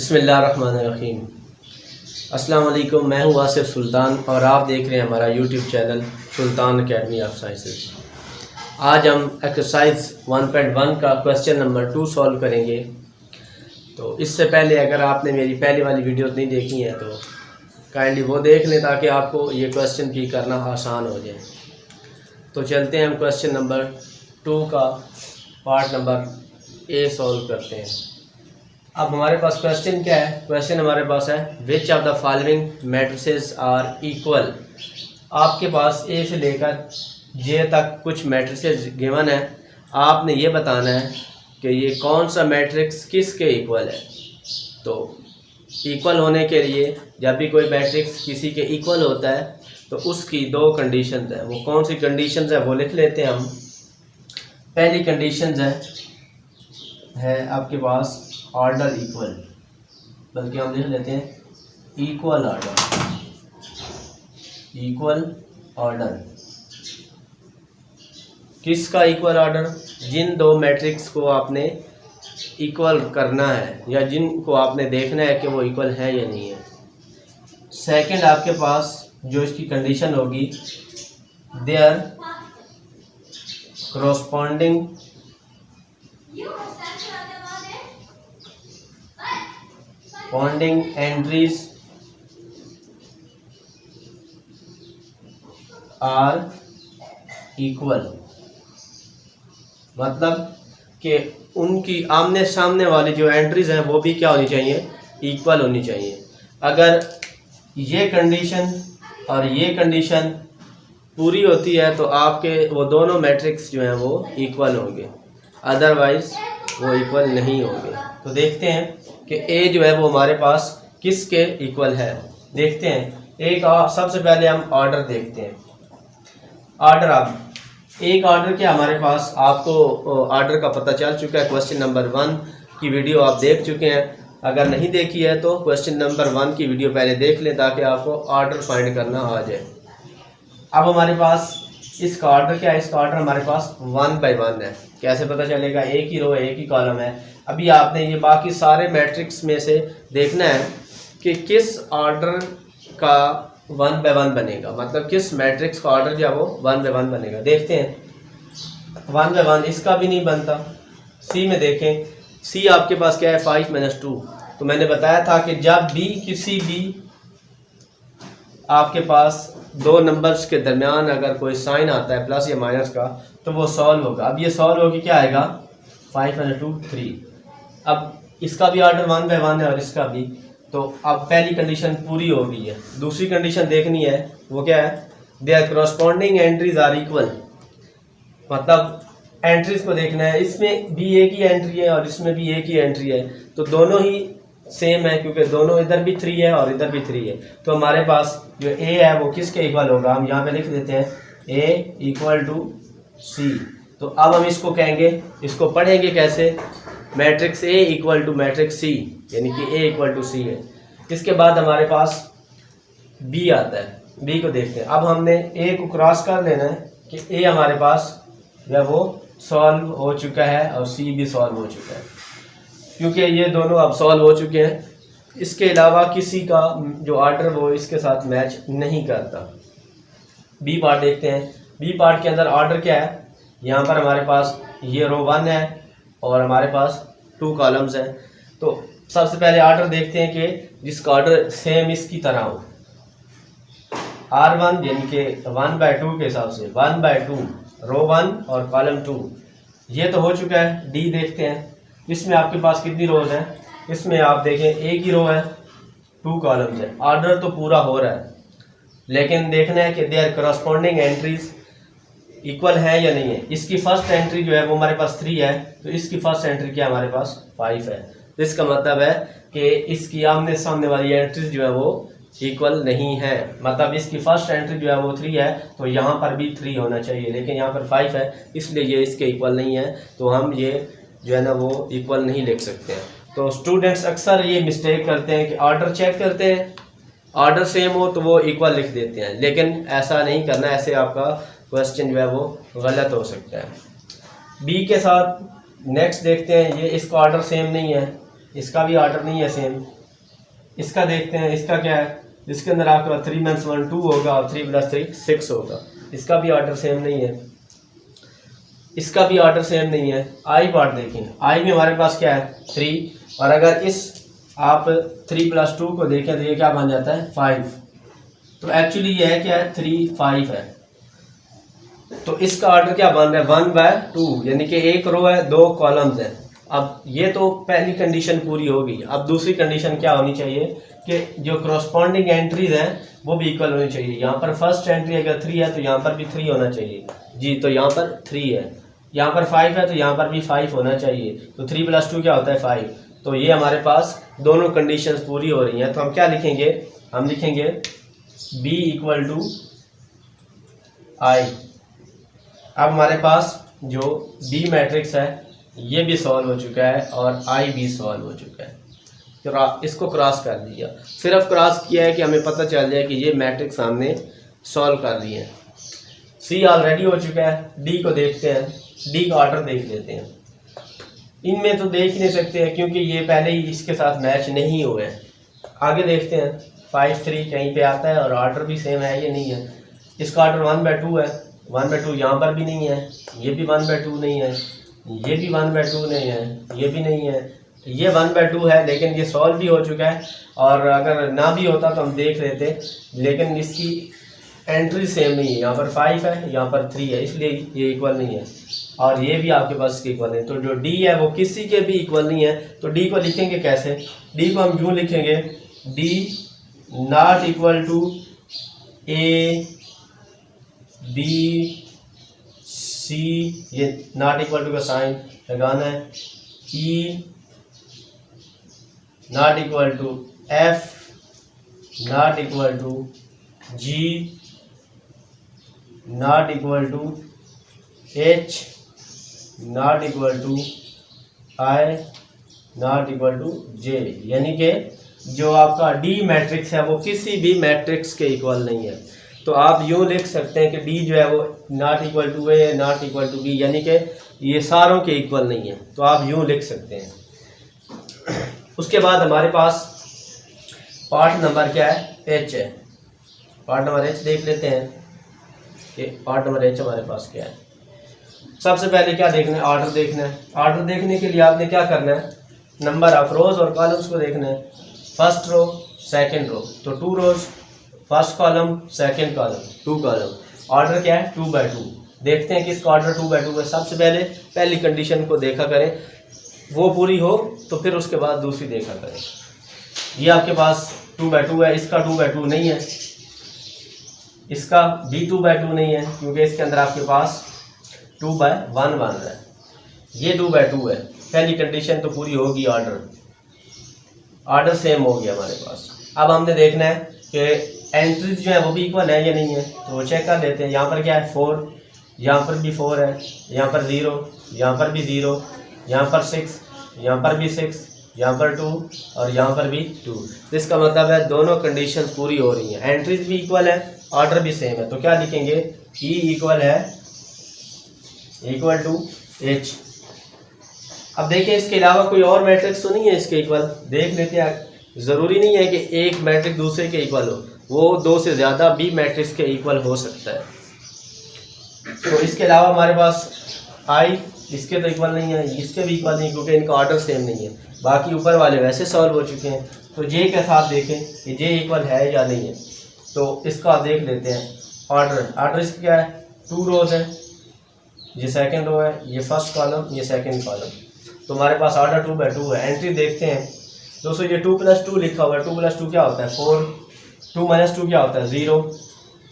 बिस्मिल्लाहिर्रहमानिर्रहीम। अस्सलाम वालेकुम। मैं हूँ आसिफ सुल्तान और आप देख रहे हैं हमारा YouTube channel Sultan academy of sciences. आज हम एक्सरसाइज 1.1 का क्वेश्चन नंबर 2 सॉल्व करेंगे। तो इससे पहले अगर आपने मेरी पहले वाली वीडियो नहीं देखी है तो काइंडली वो देख लें ताकि आपको ये क्वेश्चन भी करना आसान हो जाए। तो चलते हैं हम क्वेश्चन नंबर 2 का पार्ट नंबर ए सॉल्व करते हैं। अब हमारे पास क्वेश्चन क्या है? क्वेश्चन हमारे पास है which of the following matrices are equal. आपके पास ए से लेकर जे तक कुछ मैट्रिसेस गिवन है, आपने ये बताना है कि ये कौन सा मैट्रिक्स किसके इक्वल है। तो इक्वल होने के लिए जब भी कोई मैट्रिक्स किसी के इक्वल होता है तो उसकी दो कंडीशंस हैं। वो कौन सी कंडीशंस है वो लिख लेते हैं हम। पहली कंडीशंस है आपके पास ऑर्डर इक्वल, बल्कि हम लिख लेते हैं इक्वल ऑर्डर। इक्वल ऑर्डर किसका इक्वल ऑर्डर? जिन दो मैट्रिक्स को आपने इक्वल करना है या जिनको आपने देखना है कि वो इक्वल है या नहीं है। सेकंड आपके पास जो इसकी कंडीशन होगी there corresponding entries are equal. मतलब कि उनकी आमने सामने वाली जो एंट्रीज हैं वो भी क्या होनी चाहिए? इक्वल होनी चाहिए। अगर ये कंडीशन और ये कंडीशन पूरी होती है तो आपके वो दोनों मैट्रिक्स जो हैं वो इक्वल होंगे, अदरवाइज वो इक्वल नहीं होंगे। तो देखते हैं कि ए जो है वो हमारे पास किसके इक्वल है। देखते हैं एक सबसे पहले हम ऑर्डर देखते हैं। ऑर्डर अब एक ऑर्डर क्या हमारे पास, आपको ऑर्डर का पता चल चुका है। क्वेश्चन नंबर 1 की वीडियो आप देख चुके हैं। अगर नहीं देखी है तो क्वेश्चन नंबर 1 की वीडियो पहले देख लें ताकि आपको ऑर्डर फाइंड करना आ जाए। अब हमारे पास इसका ऑर्डर क्या है? इसका ऑर्डर हमारे पास 1 by 1 है। कैसे पता चलेगा? एक ही रो है, एक ही कॉलम है। अभी आपने ये बाकी सारे मैट्रिक्स में से देखना है कि किस ऑर्डर का 1 by 1 बनेगा, मतलब किस मैट्रिक्स का ऑर्डर जो है वो 1 by 1 बनेगा। देखते हैं 1 by 1 इसका भी नहीं बनता। सी में देखें, सी आपके पास क्या है? 5 - 2। तो मैंने बताया था कि जब भी किसी भी आपके पास दो नंबर्स के दरमियान अगर कोई साइन आता है प्लस या माइनस का तो वो सॉल्व होगा। अब ये सॉल्व होगी क्या आएगा? 5 - 2 3। अब इसका भी ऑर्डर 1 by 1 है और इसका भी। तो अब पहली कंडीशन पूरी हो गई है। दूसरी कंडीशन देखनी है, वो क्या है? There corresponding entries are equal. मतलब एंट्रीज को देखना है, इसमें भी एक ही एंट्री है और इसमें भी एक ही एंट्री है, तो दोनों ही सेम है क्योंकि दोनों इधर भी 3 है और इधर भी 3 है। तो हमारे पास जो ए है वो किसके इक्वल होगा? हम यहाँ पे लिख देते हैं ए इक्वल टू सी। तो अब हम इसको कहेंगे, इसको पढ़ेंगे कैसे? Matrix A equal to matrix C, यानी कि ए इक्वल टू सी है। इसके बाद हमारे पास बी आता है। बी को देखते हैं। अब हमने ए को क्रॉस कर लेना है कि ए हमारे पास जो है वो सॉल्व हो चुका है और सी भी सॉल्व हो चुका है, क्योंकि ये दोनों अब सॉल्व हो चुके हैं। इसके अलावा किसी का जो ऑर्डर वो इसके साथ मैच नहीं करता। बी पार्ट देखते हैं। बी पार्ट के अंदर ऑर्डर क्या है? यहाँ पर हमारे पास ये रो 1 है और हमारे पास 2 कॉलम्स हैं। तो सबसे पहले ऑर्डर देखते हैं कि जिसका ऑर्डर सेम इसकी तरह हो। R1 यानी कि 1 by 2 के हिसाब से 1 by 2 रो 1 और कॉलम 2, ये तो हो चुका है। डी देखते हैं। इसमें आपके पास कितनी रोज हैं? इसमें आप देखें एक ही रो है, 2 कॉलम्स है। ऑर्डर तो पूरा हो रहा है, लेकिन देखना है कि देयर corresponding एंट्रीज इक्वल है या नहीं है। इसकी फर्स्ट एंट्री जो है वो हमारे पास 3 है, तो इसकी फर्स्ट एंट्री क्या हमारे पास 5 है। तो इसका मतलब है कि इसकी आमने सामने वाली एंट्रीज जो है वो इक्वल नहीं है। मतलब इसकी फर्स्ट एंट्री जो है वो 3 है तो यहाँ पर भी 3 होना चाहिए, लेकिन यहाँ पर 5 है इसलिए ये इसके इक्वल नहीं है। तो हम ये जो है ना वो इक्वल नहीं लिख सकते हैं। तो स्टूडेंट्स अक्सर ये मिस्टेक करते हैं कि ऑर्डर चेक करते हैं, ऑर्डर सेम हो तो वो इक्वल लिख देते हैं, लेकिन ऐसा नहीं करना। ऐसे आपका क्वेश्चन जो है वो गलत हो सकता है। बी के साथ नेक्स्ट देखते हैं। ये इसका ऑर्डर सेम नहीं है, इसका भी ऑर्डर नहीं है सेम। इसका देखते हैं, इसका क्या है, इसके अंदर आपके पास 3 - 1 2 होगा और 3 + 3 6 होगा। इसका भी ऑर्डर सेम नहीं है, इसका भी ऑर्डर सेम नहीं है। आई पार्ट देखें, आई में हमारे पास क्या है 3, और अगर इस आप 3 + 2 को देखें तो ये क्या बन जाता है 5। तो एक्चुअली ये है क्या है 3 5 है। तो इसका ऑर्डर क्या बन रहा है 1/2, यानी कि एक रो है 2 कॉलम्स हैं। अब ये तो पहली कंडीशन पूरी हो गई। अब दूसरी कंडीशन क्या होनी चाहिए कि जो करस्पॉन्डिंग एंट्रीज हैं वो भी इक्वल होनी चाहिए। यहाँ पर फर्स्ट एंट्री अगर 3 है तो यहाँ पर भी 3 होना चाहिए जी। तो यहाँ पर 3 है, यहाँ पर 5 है तो यहाँ पर भी 5 होना चाहिए। तो 3 + 2 क्या होता है 5। तो ये हमारे पास दोनों कंडीशंस पूरी हो रही हैं। तो हम क्या लिखेंगे, हम लिखेंगे B = I। अब हमारे पास जो B मैट्रिक्स है ये भी सॉल्व हो चुका है और I भी सॉल्व हो चुका है। तो इसको क्रॉस कर दिया, सिर्फ क्रॉस किया है कि हमें पता चल जाए कि ये मैट्रिक्स हमने सॉल्व कर दिए हैं। C ऑलरेडी हो चुका है। D को देखते हैं, D का ऑर्डर देख लेते हैं। इनमें तो देख ही नहीं सकते हैं क्योंकि ये पहले ही इसके साथ मैच नहीं हुए हैं। आगे देखते हैं 5 3 कहीं पे आता है और ऑर्डर भी सेम है, ये नहीं है। इसका ऑर्डर 1/2 है, 1/2 यहाँ पर भी नहीं है, ये भी 1/2 नहीं है, ये भी 1/2 नहीं है, ये भी नहीं है, ये 1/2 है। लेकिन ये सॉल्व भी हो चुका है, और अगर ना भी होता तो हम देख लेते, लेकिन इसकी एंट्री सेम नहीं है। यहाँ पर 5 है, यहाँ पर 3 है, इसलिए ये इक्वल नहीं है, और ये भी आपके पास इक्वल है। तो जो D है वो किसी के भी इक्वल नहीं है। तो D को लिखेंगे कैसे, D को हम यूँ लिखेंगे D ≠ A B C, ये ≠ का साइन लगाना है, E ≠ F ≠ G not H not I not J। यानी कि जो आपका D मैट्रिक्स है वो किसी भी मैट्रिक्स के इक्वल नहीं है। तो आप यूँ लिख सकते हैं कि D जो है वो not A not B, यानी कि ये सारों के इक्वल नहीं है। तो आप यूँ लिख सकते हैं। उसके बाद हमारे पास पार्ट नंबर क्या है H है। पार्ट नंबर H देख लेते हैं कि पार्ट नंबर H हमारे पास क्या है। सबसे पहले क्या देखना है, ऑर्डर देखना है। ऑर्डर देखने के लिए आपने क्या करना है, नंबर ऑफ रोज और कॉलम्स को देखना है। फर्स्ट रो सेकंड रो, तो 2 rows, first column second column, 2 column. Order क्या है 2/2। देखते हैं कि इसका ऑर्डर 2/2 है। सबसे पहले पहली कंडीशन को देखा करें, वो पूरी हो तो फिर उसके बाद दूसरी देखा करें। ये आपके पास 2/2 है, इसका 2/2 नहीं है, इसका भी 2/2 नहीं है, क्योंकि इसके अंदर आपके पास 2/1 बन रहा है। ये 2/2 है। पहली कंडीशन तो पूरी होगी, ऑर्डर सेम हो गया हमारे पास। अब हमने देखना है कि एंट्रीज जो है वो भी इक्वल है या नहीं है, तो वो चेक कर लेते हैं। यहाँ पर क्या है 4, यहाँ पर भी 4 है, यहाँ पर 0, यहाँ पर भी 0, यहाँ पर 6, यहाँ पर भी 6, यहाँ पर 2 और यहाँ पर भी 2। इसका मतलब है दोनों कंडीशन पूरी हो रही हैं, एंट्रीज भी इक्वल है, ऑर्डर भी सेम है। तो क्या लिखेंगे, E = H। अब देखिए इसके अलावा कोई और मैट्रिक्स तो नहीं है इसके इक्वल, देख लेते हैं। ज़रूरी नहीं है कि एक मैट्रिक्स दूसरे के इक्वल हो, वो 2 से ज़्यादा भी मैट्रिक्स के इक्वल हो सकता है। तो इसके अलावा हमारे पास I, इसके तो इक्वल नहीं है, इसके भी इक्वल नहीं, क्योंकि इनका ऑर्डर सेम नहीं है। बाकी ऊपर वाले वैसे सॉल्व हो चुके हैं। तो J के साथ देखें कि J इक्वल है या नहीं है, तो इसका देख लेते हैं। ऑर्डर इसका क्या है 2 रोज है, ये सेकंड रो है, ये फर्स्ट कॉलम, ये सेकंड कॉलम। तो हमारे पास ऑर्डर 2/2 है। एंट्री देखते हैं दोस्तों, ये 2 + 2 लिखा हुआ है। 2 + 2 क्या होता है 4, 2 - 2 क्या होता है 0,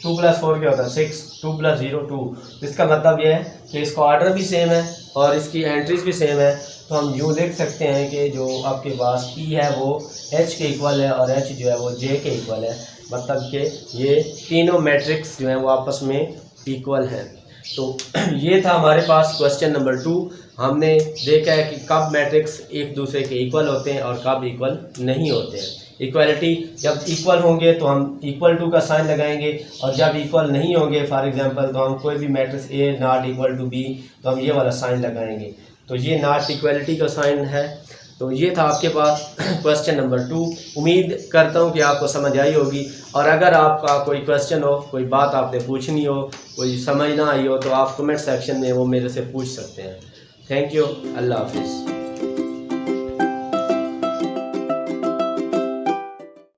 2 + 4 क्या होता है 6, 2 + 0 2। इसका मतलब ये है कि इसका ऑर्डर भी सेम है और इसकी एंट्रीज भी सेम है। तो हम यूँ लिख सकते हैं कि जो आपके पास P है वो H के इक्वल है और H जो है वो J के इक्वल है। मतलब कि ये तीनों मैट्रिक्स जो हैं वो आपस में इक्वल हैं। तो ये था हमारे पास क्वेश्चन नंबर 2। हमने देखा है कि कब मैट्रिक्स एक दूसरे के इक्वल होते हैं और कब इक्वल नहीं होते हैं। इक्वलिटी, जब इक्वल होंगे तो हम == का साइन लगाएंगे, और जब इक्वल नहीं होंगे फॉर एग्जांपल तो हम कोई भी मैट्रिक्स A ≠ B तो हम ये वाला साइन लगाएंगे। तो ये नॉट इक्वलिटी का साइन है। तो ये था आपके पास क्वेश्चन नंबर 2। उम्मीद करता हूँ कि आपको समझ आई होगी, और अगर आपका कोई क्वेश्चन हो, कोई बात आपने पूछनी हो, कोई समझ ना आई हो, तो आप कमेंट सेक्शन में वो मेरे से पूछ सकते हैं। Thank you. अल्लाह हाफिज़।